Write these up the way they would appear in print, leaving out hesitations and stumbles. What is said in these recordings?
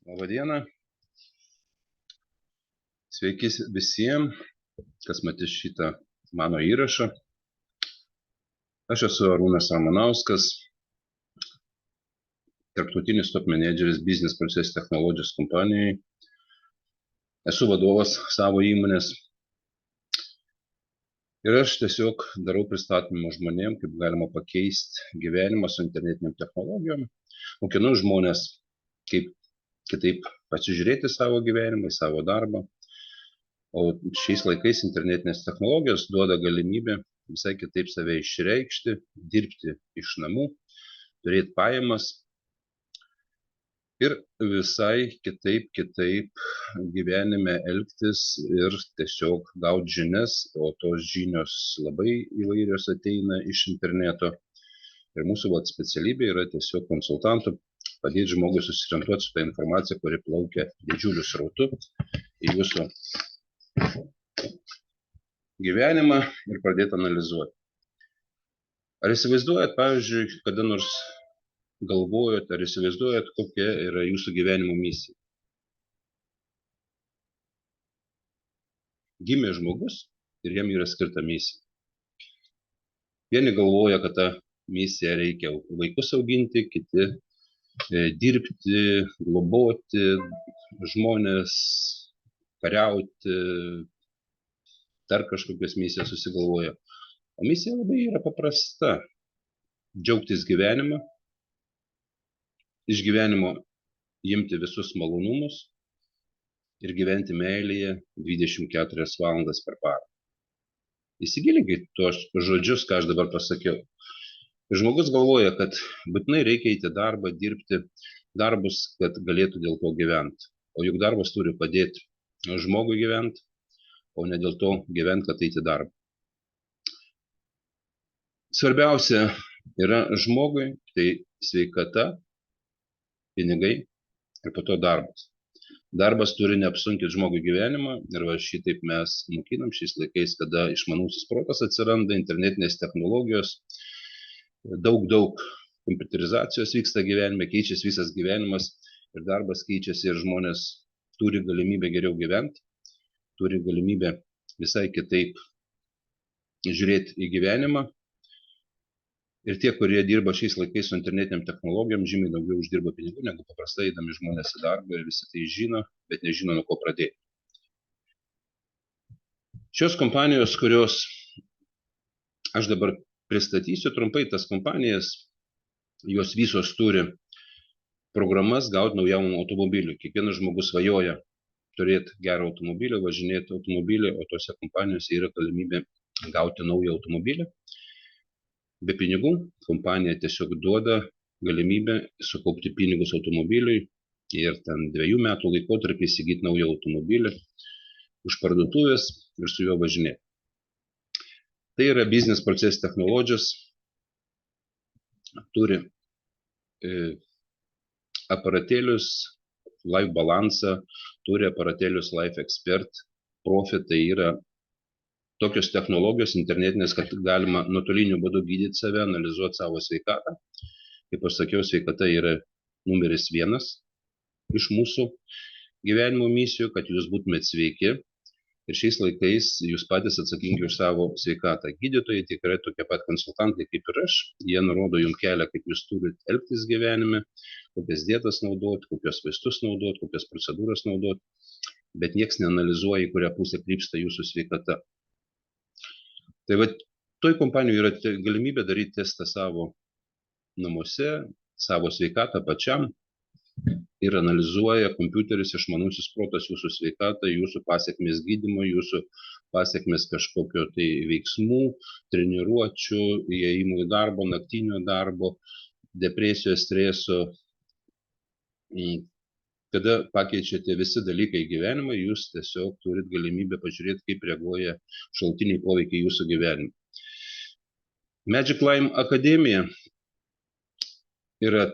Labą dieną. Sveiki visiems, kas matys šitą mano įrašą. Aš esu Arūnas Ramanauskas, tarptautinis top menedžeris Business Process Technologies kompanijai. Esu vadovas savo įmonės. Ir aš tiesiog darau pristatymą žmonėm, kaip galima pakeisti gyvenimą su internetiniam technologijom. Mokinu žmonės, kaip kitaip pasižiūrėti savo gyvenimą, į savo darbą. O šiais laikais internetinės technologijos duoda galimybę visai kitaip save išreikšti, dirbti iš namų, turėti pajamas ir visai kitaip gyvenime elgtis ir tiesiog gauti žinias, o tos žinios labai įvairios ateina iš interneto. Ir mūsų specialybė yra tiesiog konsultantų padėti žmogui susiorientuoti su tą informaciją, kuri plaukia didžiuliu srautu į jūsų gyvenimą ir pradėti analizuoti. Ar įsivaizduojat, pavyzdžiui, kada nors galvojat, ar įsivaizduojat, kokia yra jūsų gyvenimo misija? Gimė žmogus ir jam yra skirta misija. Vieni galvoja, kad tą misiją reikia vaikus auginti, kiti dirbti, globoti žmonės, kariauti, dar kažkokias misijas susigalvoja. O misija labai yra paprasta. Džiaugtis gyvenimą, iš gyvenimo imti visus malonumus ir gyventi meilėje 24 valandas per parą. Įsigilinkit tuos žodžius, ką aš dabar pasakiau. Žmogus galvoja, kad būtinai reikia eiti darbą, dirbti darbus, kad galėtų dėl to gyventi. O juk darbas turi padėti žmogui gyventi, o ne dėl to gyventi, kad eiti darbą. Svarbiausia yra žmogui, tai sveikata, pinigai ir po to darbas. Darbas turi neapsunkinti žmogui gyvenimą ir šitaip mes mokinam šiais laikais, kada išmanusis protas atsiranda, internetinės technologijos, daug kompiuterizacijos vyksta gyvenime, keičiasi visas gyvenimas ir darbas keičiasi ir žmonės turi galimybę geriau gyventi, turi galimybę visai kitaip žiūrėti į gyvenimą. Ir tie, kurie dirba šiais laikais su internetiniam technologijom, žymiai daugiau uždirba pinigų, negu paprastai eidami žmonės į darbą ir visi tai žino, bet nežino, nuo ko pradėti. Šios kompanijos, kurios aš dabar pristatysiu trumpai, tas kompanijas, jos visos turi programas gauti naujam automobiliui. Kiekvienas žmogus svajoja turėti gerą automobilį, važinėti automobilį, o tose kompanijose yra galimybė gauti naują automobilį. Be pinigų kompanija tiesiog duoda galimybę sukaupti pinigus automobiliui ir ten 2 metų laikotarpį įsigyti naują automobilį už parduotuvės ir su juo važinėti. Tai yra Business Process Technologies, turi aparatėlius Life Balance, turi aparatėlius Life Expert, Profit, tai yra tokios technologijos internetinės, kad galima nuotoliniu būdu gydyti save, analizuoti savo sveikatą. Kaip aš sakiau, sveikata yra numeris 1 iš mūsų gyvenimo misijų, kad jūs būtumėt sveiki. Ir šiais laikais jūs patys atsakingi už savo sveikatą. Gydytojai tikrai tokie pat konsultantai kaip ir aš. Jie nurodo jums kelią, kaip jūs turite elgtis gyvenime, kokias dietas naudoti, kokios vaistus naudoti, kokias procedūras naudoti. Bet nieks neanalizuoja, į kurią pusę krypsta jūsų sveikata. Tai toj kompanijoje yra galimybė daryti testą savo namuose, savo sveikatą pačiam ir analizuoja kompiuteris, išmanusis protas jūsų sveikatą, jūsų pasiekmes gydymo, jūsų pasiekmes kažkokio tai veiksmų, treniruočių, įėjimų į darbo, naktinio darbo, depresijos, streso. Kada pakeičiate visi dalykai gyvenimą, jūs tiesiog turit galimybę pažiūrėti, kaip reaguoja šalutiniai poveikiai jūsų gyvenime. Magic Lime Akademija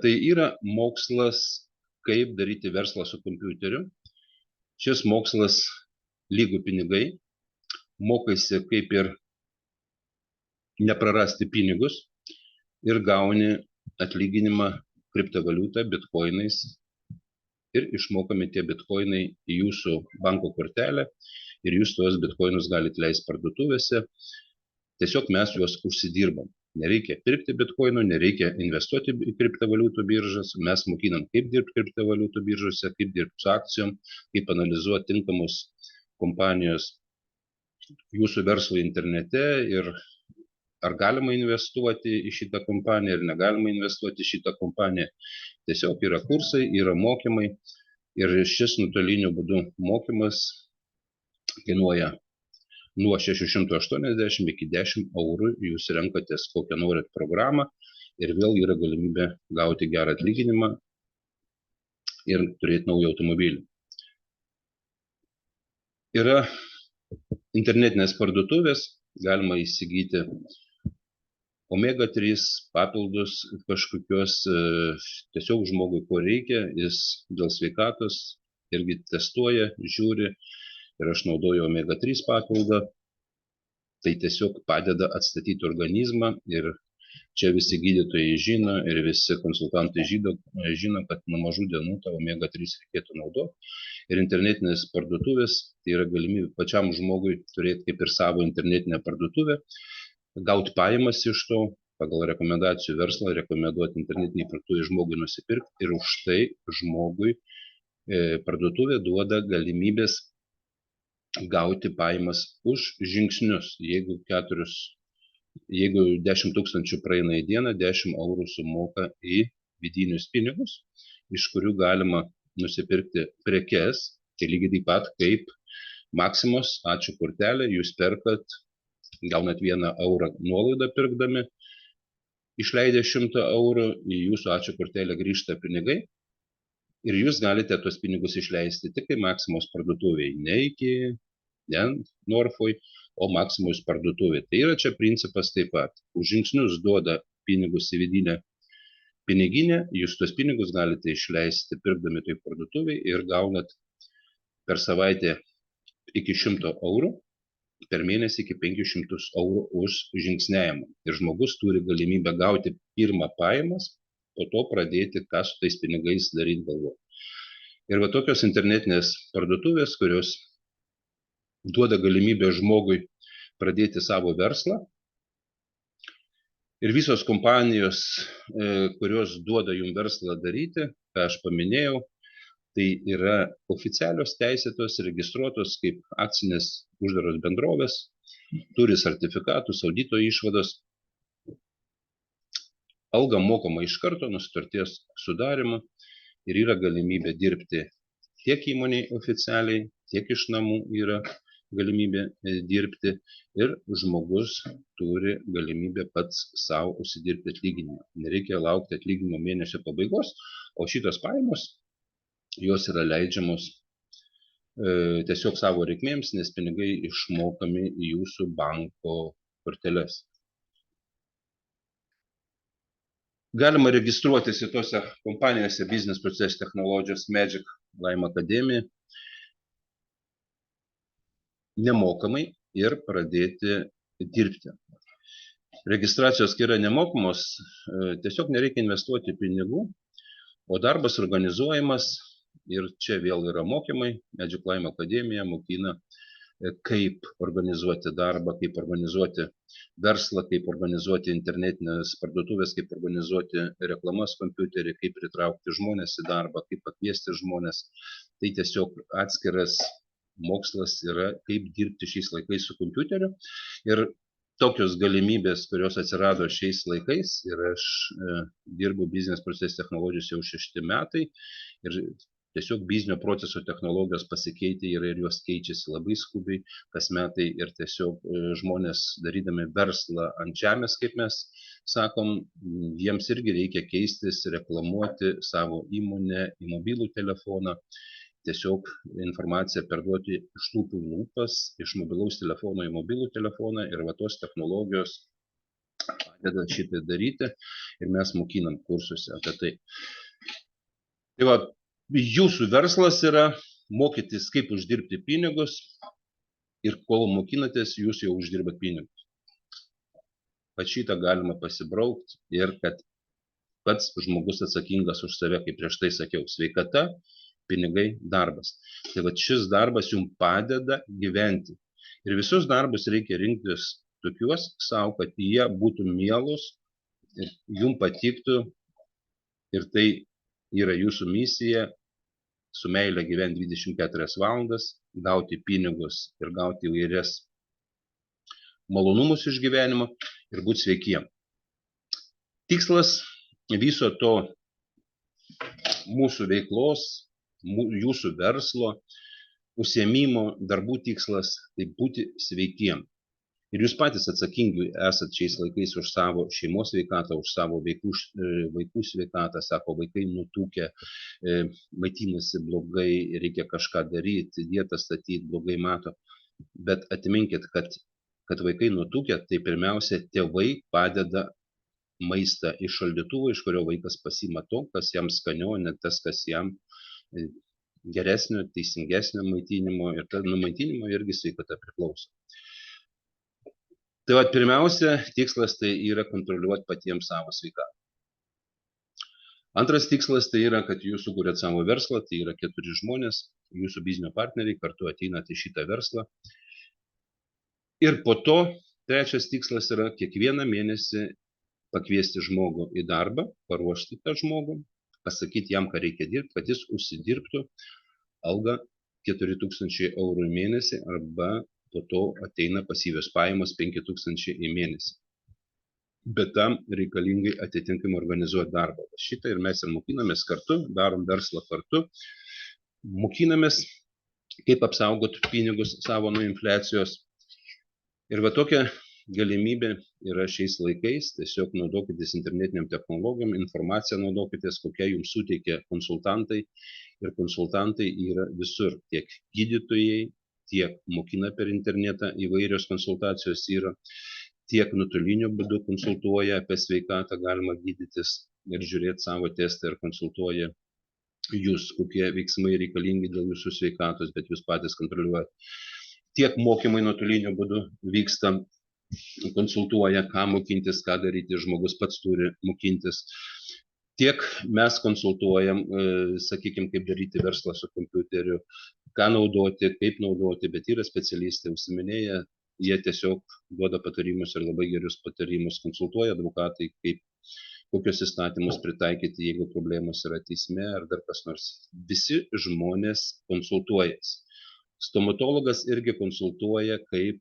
tai yra mokslas, kaip daryti verslą su kompiuteriu. Šis mokslas lygu pinigai, mokaisi kaip ir neprarasti pinigus ir gauni atlyginimą kriptovaliutą, bitkoinais ir išmokami tie bitkoinai į jūsų banko kortelę ir jūs tuos bitkoinus galite leisti parduotuvėse. Tiesiog mes juos užsidirbam. Nereikia pirkti bitkoinų, nereikia investuoti į kriptovaliutų biržas. Mes mokinam, kaip dirbti kriptovaliutų biržose, kaip dirbti su akcijom, kaip analizuoti tinkamus kompanijos jūsų verslo internete ir ar galima investuoti į šitą kompaniją, ar negalima investuoti į šitą kompaniją. Tiesiog yra kursai, yra mokymai ir šis nuotoliniu būdu mokymas kainuoja nuo 680 iki 10 eurų. Jūs renkatės kokią norit programą ir vėl yra galimybė gauti gerą atlyginimą ir turėti naują automobilį. Yra internetinės parduotuvės, galima įsigyti omega-3 papildus kažkokios, tiesiog žmogui ko reikia, jis dėl sveikatos irgi testuoja, žiūri ir aš naudoju omega-3 papildą, tai tiesiog padeda atstatyti organizmą ir čia visi gydytojai žino ir visi konsultantai žino, kad nuo mažų dienų tą omega-3 reikėtų naudoti. Ir internetinės parduotuvės, tai yra galimybė pačiam žmogui turėti kaip ir savo internetinę parduotuvę, gauti pajamas iš to, pagal rekomendacijų verslą, rekomenduoti internetinį parduotuvę žmogui nusipirkti ir už tai žmogui parduotuvė duoda galimybės gauti pajamas už žingsnius. Jeigu 10 tūkstančių praeina į dieną, 10 eurų sumoka į vidinius pinigus, iš kurių galima nusipirkti prekes, tai lygiai taip pat kaip Maksimos, ačiū kortelė, jūs perkat, gaunat 1 eurą nuolaidą pirkdami, išleidę 100 eurų, į jūsų ačiū kortelę grįžta pinigai ir jūs galite tuos pinigus išleisti tik į Maksimos parduotuvėje, ne iki Norfoj, o Maksimos parduotuvė. Tai yra čia principas taip pat. Už žingsnius duoda pinigus į vidinę piniginę, jūs tuos pinigus galite išleisti pirkdami toj parduotuvėje ir gaunat per savaitę iki 100 eurų, per mėnesį iki 500 eurų už žingsniavimą. Ir žmogus turi galimybę gauti pirmą pajamas, po to pradėti, ką su tais pinigais daryti galvo. Ir va tokios internetinės parduotuvės, kurios duoda galimybę žmogui pradėti savo verslą. Ir visos kompanijos, kurios duoda jums verslą daryti, ką aš paminėjau, tai yra oficialios, teisėtos, registruotos kaip akcinės uždaros bendrovės, turi sertifikatus, audito išvados. Alga mokama iš karto nuo sutarties sudarimo ir yra galimybė dirbti tiek įmoniai oficialiai, tiek iš namų yra galimybė dirbti ir žmogus turi galimybę pats savo užsidirbti atlyginimą. Nereikia laukti atlyginimo mėnesio pabaigos, o šitos pajamos, jos yra leidžiamos tiesiog savo reikmėms, nes pinigai išmokami į jūsų banko korteles. Galima registruotis į tose kompanijose Business Process Technologies Magic Lime Academy nemokamai ir pradėti dirbti. Registracijos, kai yra nemokamos, tiesiog nereikia investuoti pinigų, o darbas organizuojamas ir čia vėl yra mokymai. Magic Lime Academija mokina, kaip organizuoti darbą, kaip organizuoti verslą, kaip organizuoti internetinės parduotuvės, kaip organizuoti reklamas kompiuterį, kaip pritraukti žmonės į darbą, kaip pakviesti žmonės. Tai tiesiog atskiras mokslas yra, kaip dirbti šiais laikais su kompiuteriu. Ir tokios galimybės, kurios atsirado šiais laikais, ir aš dirbu Business Process Technologies jau 6 metai, ir tiesiog biznio proceso technologijos pasikeitė ir jos keičiasi labai skubiai kas metai, ir tiesiog žmonės darydami verslą ant žemės, kaip mes sakom, jiems irgi reikia keistis, reklamuoti savo įmonę į mobilų telefoną, tiesiog informaciją perduoti iš lūpų į lūpas, iš mobilaus telefono į mobilų telefoną, ir va tos technologijos padeda šitai daryti ir mes mokinam kursuose apie tai. Tai va, jūsų verslas yra mokytis, kaip uždirbti pinigus, ir kol mokinatės, jūs jau uždirbat pinigus. Pat šitą galima pasibraukti ir kad pats žmogus atsakingas už save, kaip prieš tai sakiau, sveikata, pinigai, darbas. Tai va šis darbas jums padeda gyventi. Ir visus darbus reikia rinktis tokiuos savo, kad jie būtų mielus ir jums patiktų. Ir tai yra jūsų misija su meile gyventi 24 valandas, gauti pinigus ir gauti įvairias malonumus iš gyvenimo ir būti sveikiem. Tikslas viso to mūsų veiklos, jūsų verslo, užsiėmimo, darbų tikslas tai būti sveikiem. Ir jūs patys atsakingi esat šiais laikais už savo šeimos sveikatą, už savo vaikų sveikatą, sako, vaikai nutukę, maitinasi blogai, reikia kažką daryti, dietą statyti, blogai mato. Bet atminkit, kad vaikai nutukę, tai pirmiausia, tėvai padeda maistą iš šaldytuvo, iš kurio vaikas pasima to, kas jam skaniau, ne tas, kas jam geresnio, teisingesnio maitinimo. Ir nuo maitinimo irgi sveikata priklauso. Tai va, pirmiausia, tikslas tai yra kontroliuoti patiems savo sveikatą. Antras tikslas tai yra, kad jūs sukūrėt savo verslą, tai yra 4 žmonės, jūsų biznio partneriai, kartu ateinate į šitą verslą. Ir po to trečias tikslas yra kiekvieną mėnesį pakviesti žmogų į darbą, paruošti tą žmogų, pasakyti jam, ką reikia dirbti, kad jis užsidirbtų algą 4000 eurų į mėnesį arba po to ateina pasyvios pajamos 5000 į mėnesį. Bet tam reikalingai atitinkamai organizuoti darbą. Šitą ir mes ir mokinamės kartu, darom verslą kartu, mokinamės, kaip apsaugoti pinigus savo nuo infliacijos. Ir va tokia galimybė yra šiais laikais, tiesiog naudokitės internetiniam technologijom, informaciją naudokitės, kokia jums suteikia konsultantai. Ir konsultantai yra visur, tiek gydytojai, tiek mokina per internetą, įvairios konsultacijos yra, tiek nuotoliniu būdu konsultuoja apie sveikatą, galima gydytis ir žiūrėti savo testą ir konsultuoja jūs, kokie veiksmai reikalingi dėl jūsų sveikatos, bet jūs patys kontroliuojate. Tiek mokymai nuotoliniu būdu vyksta, konsultuoja, ką mokintis, ką daryti, žmogus pats turi mokintis. Tiek mes konsultuojam, sakykime, kaip daryti verslą su kompiuteriu, ką naudoti, kaip naudoti, bet yra specialistai užsiminėję, jie tiesiog duoda patarimus ir labai gerus patarimus, konsultuoja advokatai, kokius įstatymus pritaikyti, jeigu problemos yra teisme ar dar kas nors. Visi žmonės konsultuojas. Stomatologas irgi konsultuoja, kaip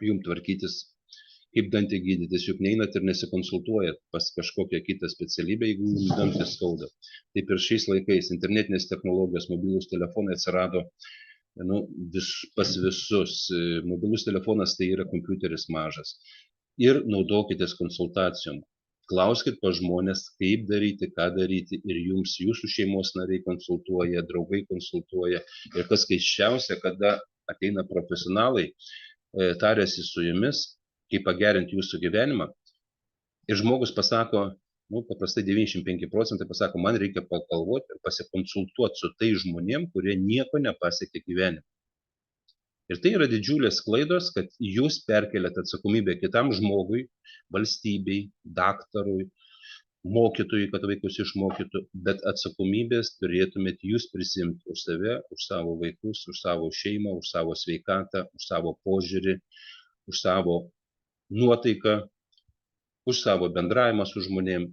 jums tvarkytis, kaip dantį gydytis, juk neinat ir nesikonsultuojat pas kažkokią kitą specialybę, jeigu jums dantį skauda. Taip ir šiais laikais internetinės technologijos, mobilūs telefonai atsirado pas visus. Mobilus telefonas tai yra kompiuteris mažas. Ir naudokitės konsultacijom. Klauskit pa žmonės, kaip daryti, ką daryti, ir jums jūsų šeimos nariai konsultuoja, draugai konsultuoja. Ir kas keisčiausia, kada ateina profesionalai, tariasi su jumis, kaip pagerinti jūsų gyvenimą. Ir žmogus pasako, paprastai 95% pasako, man reikia pagalvoti ir pasikonsultuoti su tai žmonėm, kurie nieko nepasiekė gyvenime. Ir tai yra didžiulės klaidos, kad jūs perkeliate atsakomybę kitam žmogui, valstybei, daktarui, mokytojui, kad vaikus išmokytų, bet atsakomybės turėtumėte jūs prisimti už save, už savo vaikus, už savo šeimą, už savo sveikatą, už savo požiūrį, už savo nuotaiką, už savo bendravimą su žmonėm.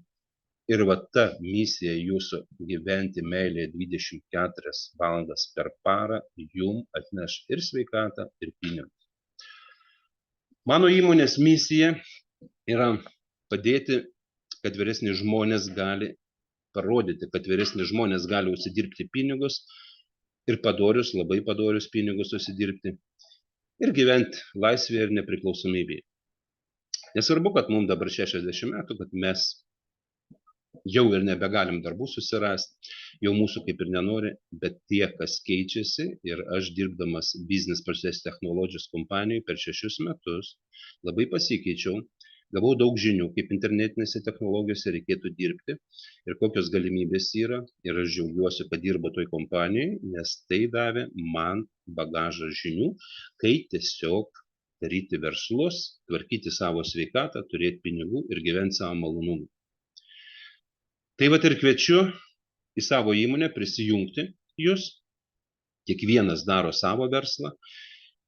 Ir va ta misija jūsų gyventi meilėje 24 valandas per parą jums atneš ir sveikatą, ir pinigus. Mano įmonės misija yra padėti, kad vyresni žmonės gali parodyti, kad vyresni žmonės gali užsidirbti pinigus ir padorius, labai padorius pinigus užsidirbti ir gyventi laisvėje ir nepriklausomybėje. Nesvarbu, kad mums dabar 60 metų, kad mes jau ir nebegalim darbų susirasti, jau mūsų kaip ir nenori, bet tie, kas keičiasi, ir aš dirbdamas Business Process Technologies kompanijoje per 6 metus labai pasikeičiau, gavau daug žinių, kaip internetinėse technologijose reikėtų dirbti ir kokios galimybės yra, ir aš džiaugiuosi, kad dirbu toj kompanijoje, nes tai davė man bagažą žinių, kai tiesiog daryti verslus, tvarkyti savo sveikatą, turėti pinigų ir gyventi savo malonumą. Tai vat ir kviečiu į savo įmonę prisijungti jūs. Kiekvienas daro savo verslą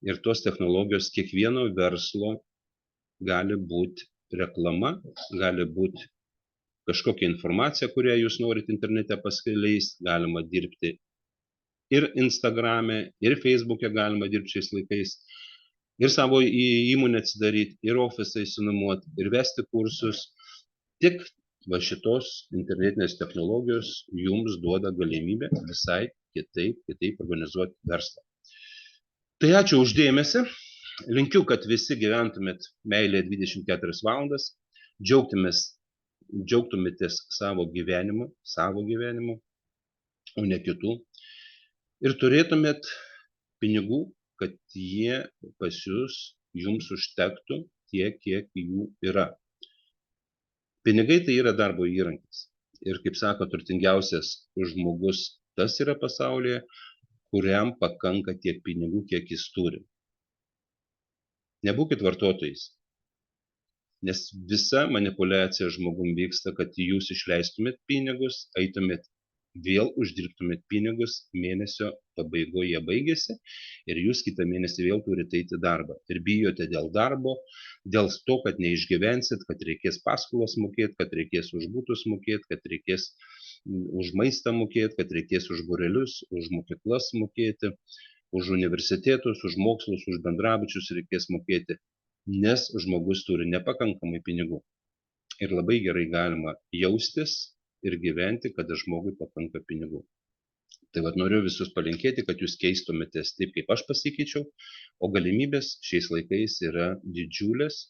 ir tos technologijos kiekvieno verslo gali būti reklama, gali būti kažkokia informacija, kurią jūs norit internete paskleisti, galima dirbti ir Instagrame, ir Facebook'e galima dirbti šiais laikais, ir savo įmonę atsidaryti, ir ofisai sinuomoti, ir vesti kursus. Tik va šitos internetinės technologijos jums duoda galimybę visai kitaip organizuoti verslą. Tai ačiū už dėmesį. Linkiu, kad visi gyventumėt meilėje 24 valandas, džiaugtumėtės savo gyvenimu, o ne kitų. Ir turėtumėt pinigų, kad jie pas jums užtektų tiek, kiek jų yra. Pinigai tai yra darbo įrankis. Ir kaip sako, turtingiausias žmogus tas yra pasaulyje, kuriam pakanka tiek pinigų, kiek jis turi. Nebūkit vartotojais, nes visa manipuliacija žmogum vyksta, kad jūs išleistumėt pinigus, eitumėt vėl uždirbtumėt pinigus, mėnesio pabaigoje baigėsi ir jūs kitą mėnesį vėl turite eiti darbą. Ir bijote dėl darbo, dėl to, kad neišgyvensit, kad reikės paskolas mokėti, kad reikės už būtus mokėti, kad reikės už maistą mokėti, kad reikės už būrelius, už mokyklas mokėti, už universitetus, už mokslus, už bendrabučius reikės mokėti, nes žmogus turi nepakankamai pinigų. Ir labai gerai galima jaustis ir gyventi, kada žmogui pakanka pinigų. Tai vat noriu visus palinkėti, kad jūs keistumėtės taip, kaip aš pasikeičiau, o galimybės šiais laikais yra didžiulės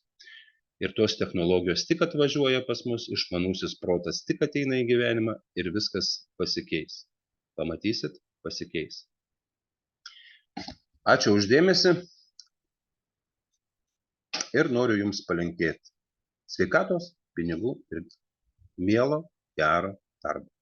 ir tos technologijos tik atvažiuoja pas mus, išmanusis protas tik ateina į gyvenimą ir viskas pasikeis. Pamatysit, pasikeis. Ačiū už dėmesį ir noriu jums palinkėti sveikatos, pinigų ir mielo, gero darbo.